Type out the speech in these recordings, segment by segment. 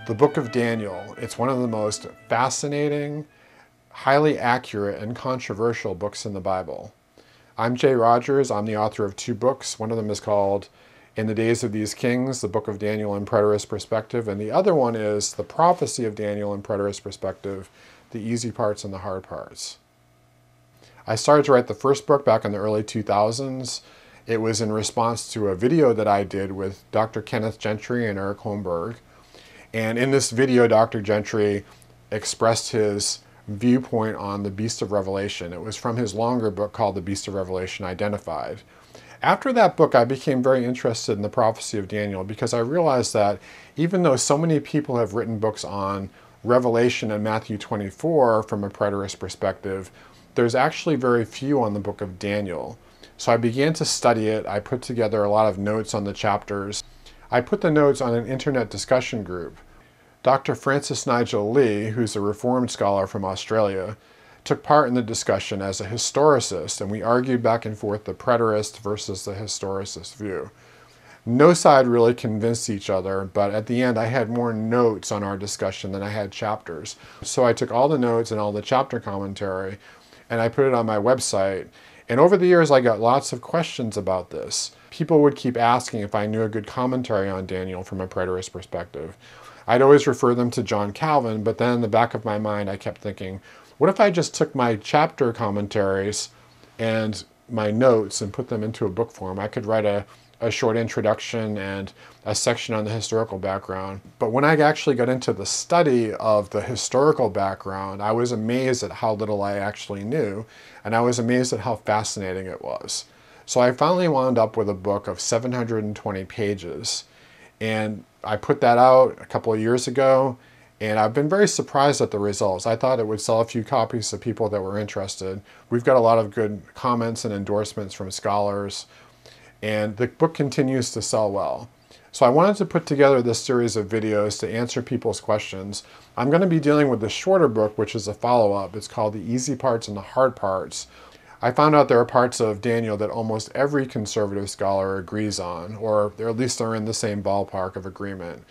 The book of Daniel. It's one of the most fascinating, highly accurate, and controversial books in the Bible. I'm Jay Rogers. I'm the author of two books. One of them is called In the Days of These Kings, the Book of Daniel in Preterist Perspective, and the other one is The Prophecy of Daniel in Preterist Perspective, the easy parts and the hard parts. I started to write the first book back in the early 2000s. It was in response to a video that I did with Dr. Kenneth Gentry and Eric Holmberg. And in this video, Dr. Gentry expressed his viewpoint on the Beast of Revelation. It was from his longer book called The Beast of Revelation Identified. After that book, I became very interested in the prophecy of Daniel because I realized that even though so many people have written books on Revelation and Matthew 24 from a preterist perspective, there's actually very few on the book of Daniel. So I began to study it. I put together a lot of notes on the chapters. I put the notes on an internet discussion group. Dr. Francis Nigel Lee, who's a Reformed scholar from Australia, took part in the discussion as a historicist, and we argued back and forth the preterist versus the historicist view. No side really convinced each other, but at the end I had more notes on our discussion than I had chapters. So I took all the notes and all the chapter commentary and I put it on my website. And over the years I got lots of questions about this. People would keep asking if I knew a good commentary on Daniel from a preterist perspective. I'd always refer them to John Calvin, but then in the back of my mind I kept thinking, what if I just took my chapter commentaries and my notes and put them into a book form? I could write a short introduction and a section on the historical background. But when I actually got into the study of the historical background, I was amazed at how little I actually knew, and I was amazed at how fascinating it was. So I finally wound up with a book of 720 pages, and I put that out a couple of years ago, and I've been very surprised at the results. I thought it would sell a few copies to people that were interested. We've got a lot of good comments and endorsements from scholars, and the book continues to sell well. So I wanted to put together this series of videos to answer people's questions. I'm going to be dealing with the shorter book, which is a follow-up. It's called The Easy Parts and the Hard Parts. I found out there are parts of Daniel that almost every conservative scholar agrees on, or at least they're in the same ballpark of agreement.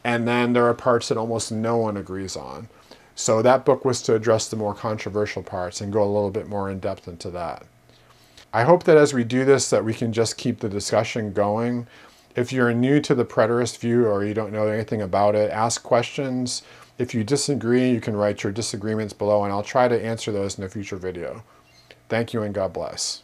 And then there are parts that almost no one agrees on. So that book was to address the more controversial parts and go a little bit more in depth into that. I hope that as we do this that we can just keep the discussion going. If you're new to the preterist view or you don't know anything about it, ask questions. If you disagree, you can write your disagreements below and I'll try to answer those in a future video. Thank you and God bless.